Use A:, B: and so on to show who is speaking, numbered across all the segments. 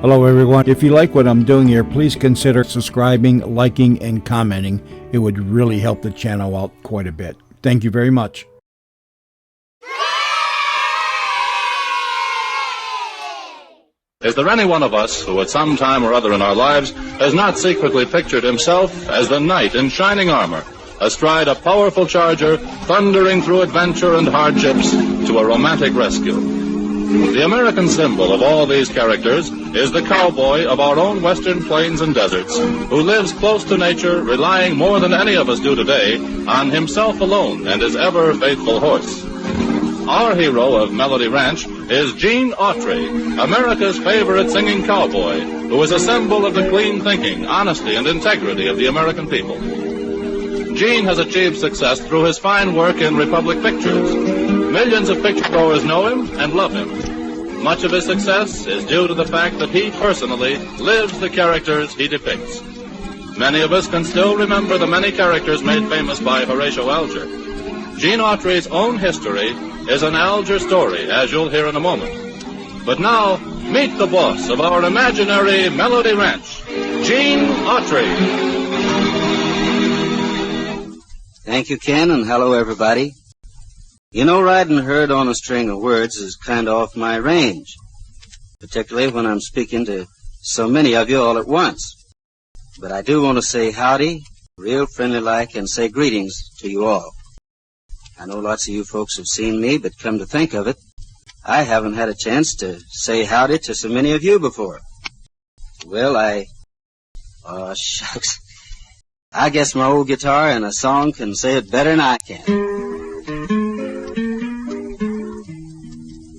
A: Hello everyone. If you like what I'm doing here, please consider subscribing, liking, and commenting. It would really help the channel out quite a bit. Thank you very much.
B: Is there any one of us who at some time or other in our lives has not secretly pictured himself as the knight in shining armor, astride a powerful charger, thundering through adventure and hardships to a romantic rescue? The American symbol of all these characters is the cowboy of our own western plains and deserts, who lives close to nature, relying more than any of us do today on himself alone and his ever faithful horse. Our hero of Melody Ranch is Gene Autry, America's favorite singing cowboy, who is a symbol of the clean thinking, honesty, and integrity of the American people. Gene has achieved success through his fine work in Republic Pictures. Millions of picturegoers know him and love him. Much of his success is due to the fact that he personally lives the characters he depicts. Many of us can still remember the many characters made famous by Horatio Alger. Gene Autry's own history is an Alger story, as you'll hear in a moment. But now, meet the boss of our imaginary Melody Ranch, Gene Autry.
C: Thank you, Ken, and hello, everybody. You know, riding herd on a string of words is kind of off my range, particularly when I'm speaking to so many of you all at once. But I do want to say howdy, real friendly-like, and say greetings to you all. I know lots of you folks have seen me, but come to think of it, I haven't had a chance to say howdy to so many of you before. Well, oh, shucks. I guess my old guitar and a song can say it better than I can.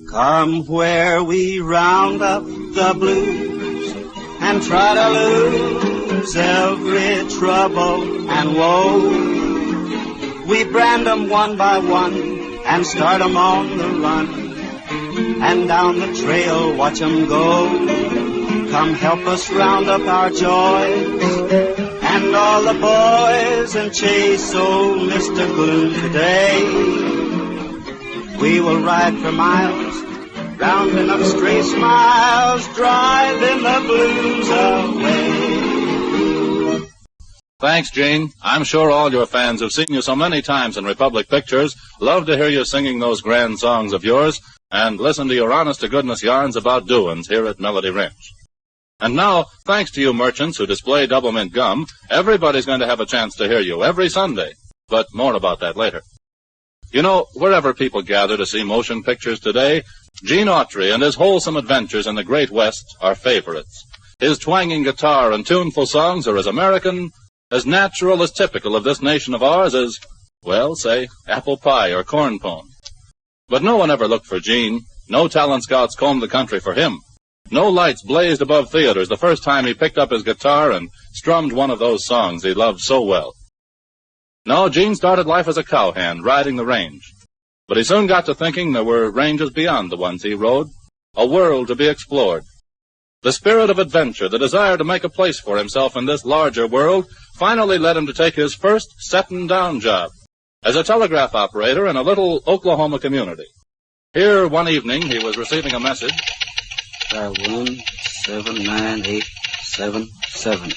C: Come where we round up the blues and try to lose every trouble and woe. We brand 'em one by one and start 'em on the run, and down the trail watch 'em go. Come help us round up our joys and all the boys and chase old Mr. Gloom today. We will ride for miles, rounding up stray smiles, driving the blues away.
B: Thanks, Gene. I'm sure all your fans who've seen you so many times in Republic Pictures love to hear you singing those grand songs of yours and listen to your honest-to-goodness yarns about doings here at Melody Ranch. And now, thanks to you merchants who display double mint gum, everybody's going to have a chance to hear you every Sunday. But more about that later. You know, wherever people gather to see motion pictures today, Gene Autry and his wholesome adventures in the Great West are favorites. His twanging guitar and tuneful songs are as American, as natural, as typical of this nation of ours as, well, say, apple pie or corn pone. But no one ever looked for Gene. No talent scouts combed the country for him. No lights blazed above theaters the first time he picked up his guitar and strummed one of those songs he loved so well. No, Gene started life as a cowhand, riding the range. But he soon got to thinking there were ranges beyond the ones he rode, a world to be explored. The spirit of adventure, the desire to make a place for himself in this larger world, finally led him to take his first settin'-down job as a telegraph operator in a little Oklahoma community. Here, one evening, he was receiving a message.
C: 179877.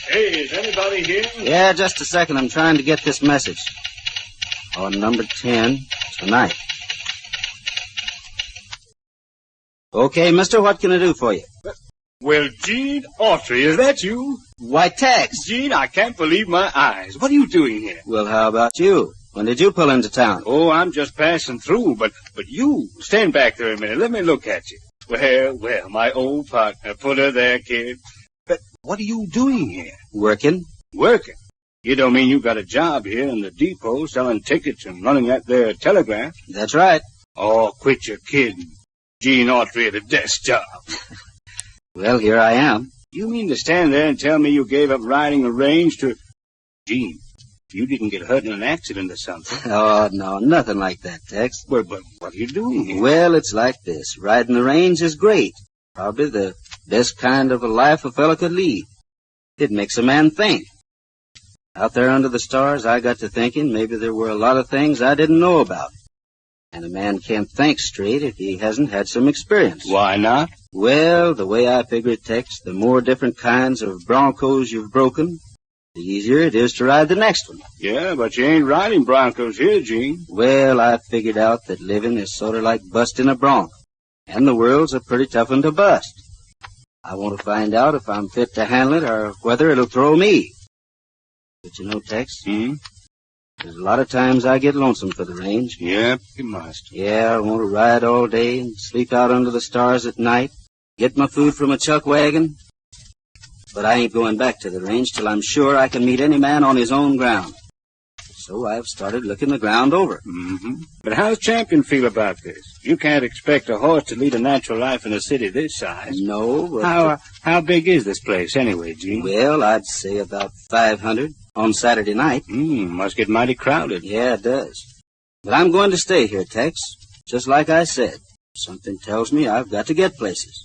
D: Hey, is anybody here?
C: Yeah, just a second. I'm trying to get this message. On number 10 tonight. Okay, mister, what can I do for you?
D: Well, Gene Autry, is that you?
C: Why, Tex.
D: Gene, I can't believe my eyes. What are you doing here?
C: Well, how about you? When did you pull into town?
D: Oh, I'm just passing through, but you, stand back there a minute. Let me look at you. Well, my old partner. Put her there, kid. But what are you doing here?
C: Working.
D: Working? You don't mean you got a job here in the depot selling tickets and running that there telegraph?
C: That's right.
D: Oh, quit your kidding. Gene Autry at a desk job.
C: Well, here I am.
D: You mean to stand there and tell me you gave up riding a range to... Gene, you didn't get hurt in an accident or something?
C: Oh, no, nothing like that, Tex.
D: But what are you doing here?
C: Well, it's like this. Riding the range is great. Probably the best kind of a life a fella could lead. It makes a man think. Out there under the stars, I got to thinking maybe there were a lot of things I didn't know about. And a man can't think straight if he hasn't had some experience.
D: Why not?
C: Well, the way I figure it, Tex, the more different kinds of broncos you've broken, the easier it is to ride the next one.
D: Yeah, but you ain't riding broncos here, Gene.
C: Well, I figured out that living is sort of like busting a bronc, and the world's a pretty tough one to bust. I want to find out if I'm fit to handle it or whether it'll throw me. But you know, Tex, there's a lot of times I get lonesome for the range.
D: Yep, you must.
C: Yeah, I want to ride all day and sleep out under the stars at night, get my food from a chuck wagon. But I ain't going back to the range till I'm sure I can meet any man on his own ground. So I've started looking the ground over.
D: But how's Champion feel about this? You can't expect a horse to lead a natural life in a city this size.
C: No, but...
D: How big is this place anyway, Gene?
C: Well, I'd say about 500 on Saturday night.
D: Must get mighty crowded.
C: Yeah, it does. But I'm going to stay here, Tex. Just like I said. Something tells me I've got to get places.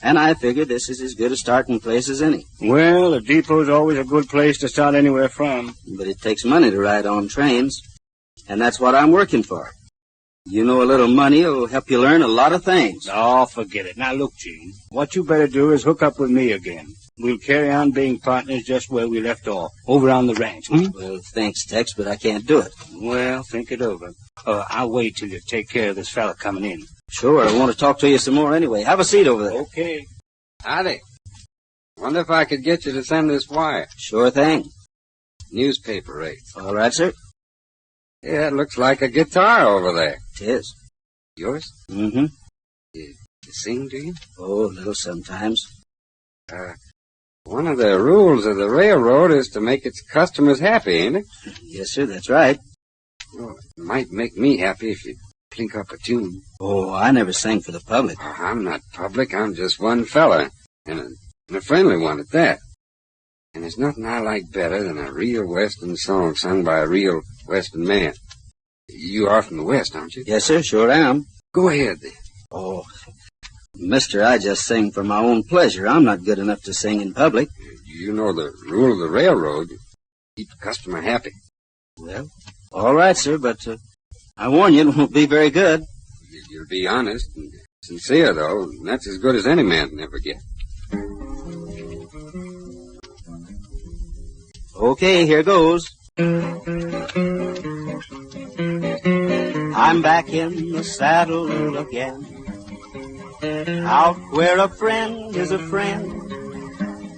C: And I figure this is as good a starting place as any.
D: Well, a depot's always a good place to start anywhere from.
C: But it takes money to ride on trains. And that's what I'm working for. You know, a little money will help you learn a lot of things.
D: Oh, forget it. Now, look, Gene. What you better do is hook up with me again. We'll carry on being partners just where we left off, over on the ranch.
C: Well, thanks, Tex, but I can't do it.
D: Well, think it over. I'll wait till you take care of this fella coming in.
C: Sure, I want to talk to you some more anyway. Have a seat over there.
D: Okay.
E: Howdy. Wonder if I could get you to send this wire.
C: Sure thing.
E: Newspaper rates.
C: All right, sir.
E: Yeah, it looks like a guitar over there.
C: It is.
E: Yours?
C: Mm-hmm.
E: You sing, do you?
C: Oh, a little sometimes.
E: One of the rules of the railroad is to make its customers happy, ain't it?
C: Yes, sir, that's right.
E: Well, it might make me happy if you clink up a tune.
C: Oh, I never sang for the public.
E: Oh, I'm not public. I'm just one fella, and a friendly one at that. And there's nothing I like better than a real Western song sung by a real Western man. You are from the West, aren't you?
C: Yes, sir, sure am.
E: Go ahead, then.
C: Oh, mister, I just sing for my own pleasure. I'm not good enough to sing in public.
E: You know the rule of the railroad. Keep the customer happy.
C: Well, all right, sir, but I warn you, it won't be very good.
E: You'll be honest and sincere, though, and that's as good as any man can ever get.
C: Okay, here goes. I'm back in the saddle again, out where a friend is a friend,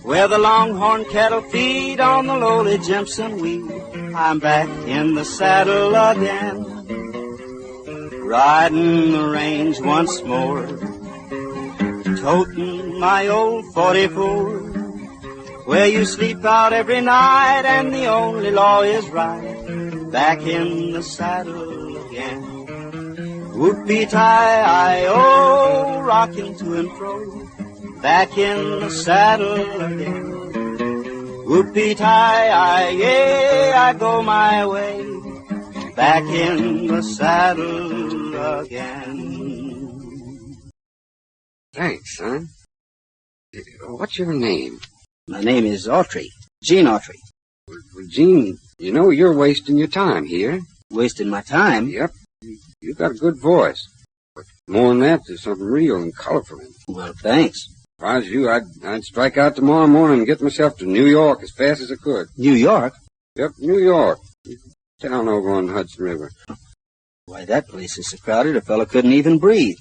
C: where the longhorn cattle feed on the lowly Jimson weed. I'm back in the saddle again, riding the range once more, toting my old 44, where you sleep out every night and the only law is right. Back in the saddle again, whoopee-tie-I-oh, rocking to and fro. Back in the saddle again, whoopee-tie-I-yeah, I go my way. Back in the saddle again.
E: Thanks, son. What's your name?
C: My name is Autry, Gene Autry.
E: Well, Gene, you know you're wasting your time here.
C: Wasting my time?
E: Yep. You've got a good voice. But more than that, there's something real and colorful in it.
C: Well, thanks.
E: If I was you, I'd strike out tomorrow morning and get myself to New York as fast as I could.
C: New York?
E: Yep, New York. Town over on the Hudson River.
C: Why, that place is so crowded a fellow couldn't even breathe.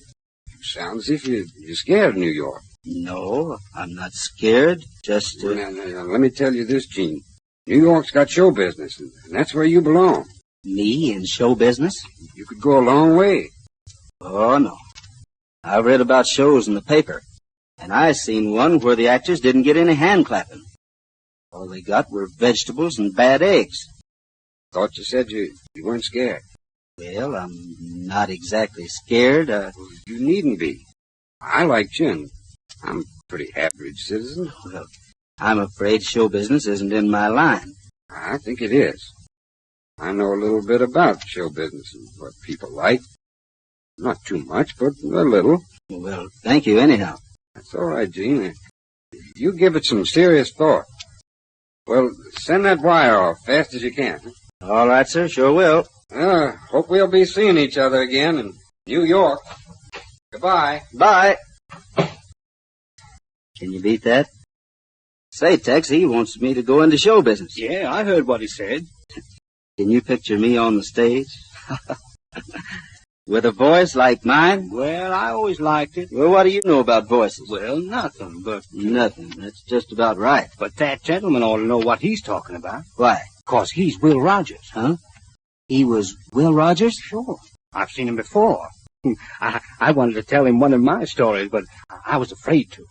E: Sounds as if you're scared of New York.
C: No, I'm not scared. Just,
E: Now, let me tell you this, Gene. New York's got show business, and that's where you belong.
C: me in show business?
E: You could go a long way.
C: Oh, no. I've read about shows in the paper, and I seen one where the actors didn't get any hand clapping. All they got were vegetables and bad eggs.
E: Thought you said you weren't scared.
C: Well, I'm not exactly scared.
E: Well, you needn't be. I like you, and I'm a pretty average citizen.
C: Well, I'm afraid show business isn't in my line.
E: I think it is. I know a little bit about show business and what people like. Not too much, but a little.
C: Well, thank you anyhow.
E: That's all right, Gene. You give it some serious thought. Well, send that wire off fast as you can.
C: All right, sir, sure will.
E: Hope we'll be seeing each other again in New York. Goodbye.
C: Bye.
F: Can you beat that? Say, Tex, he wants me to go into show business.
D: Yeah, I heard what he said.
F: Can you picture me on the stage? With a voice like mine?
D: Well, I always liked it.
F: Well, what do you know about voices?
D: Well, nothing, but...
F: Nothing. That's just about right.
D: But that gentleman ought to know what he's talking about.
F: Why?
D: 'Cause he's Will Rogers.
F: Huh? He was Will Rogers?
D: Sure. I've seen him before. I wanted to tell him one of my stories, but I was afraid to.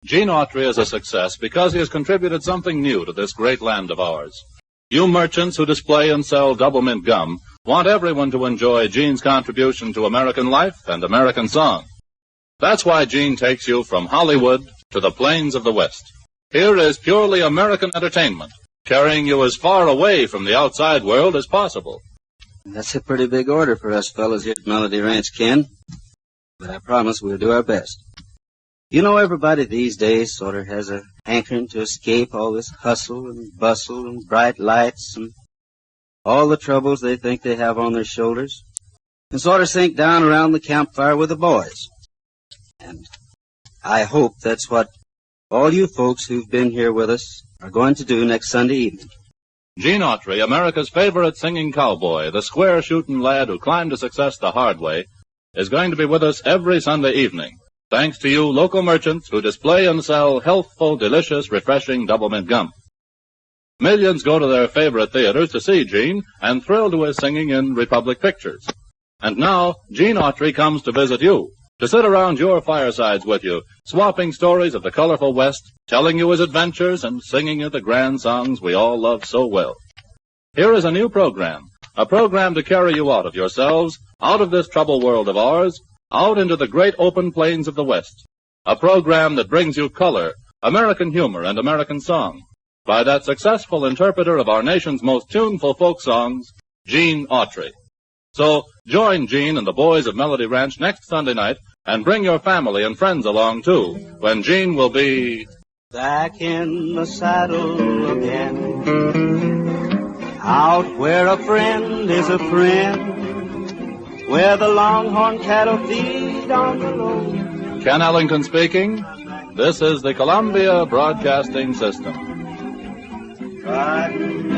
B: Gene Autry is a success because he has contributed something new to this great land of ours. You merchants who display and sell double mint gum want everyone to enjoy Gene's contribution to American life and American song. That's why Gene takes you from Hollywood to the plains of the West. Here is purely American entertainment, carrying you as far away from the outside world as possible.
F: That's a pretty big order for us fellas here at Melody Ranch, Ken. But I promise we'll do our best. You know, everybody these days sort of has a hankering to escape all this hustle and bustle and bright lights and all the troubles they think they have on their shoulders, and sort of sink down around the campfire with the boys. And I hope that's what all you folks who've been here with us are going to do next Sunday evening.
B: Gene Autry, America's favorite singing cowboy, the square-shooting lad who climbed to success the hard way, is going to be with us every Sunday evening, thanks to you local merchants who display and sell healthful, delicious, refreshing double mint gum. Millions go to their favorite theaters to see Gene and thrill to his singing in Republic pictures. And now, Gene Autry comes to visit you, to sit around your firesides with you, swapping stories of the colorful West, telling you his adventures and singing you the grand songs we all love so well. Here is a new program, a program to carry you out of yourselves, out of this troubled world of ours, out into the great open plains of the West. A program that brings you color, American humor, and American song by that successful interpreter of our nation's most tuneful folk songs, Gene Autry. So join Gene and the boys of Melody Ranch next Sunday night and bring your family and friends along too, when Gene will be
C: back in the saddle again, out where a friend is a friend, where the longhorn cattle feed on the low.
B: Ken Ellington speaking. This is the Columbia Broadcasting System.
C: Riding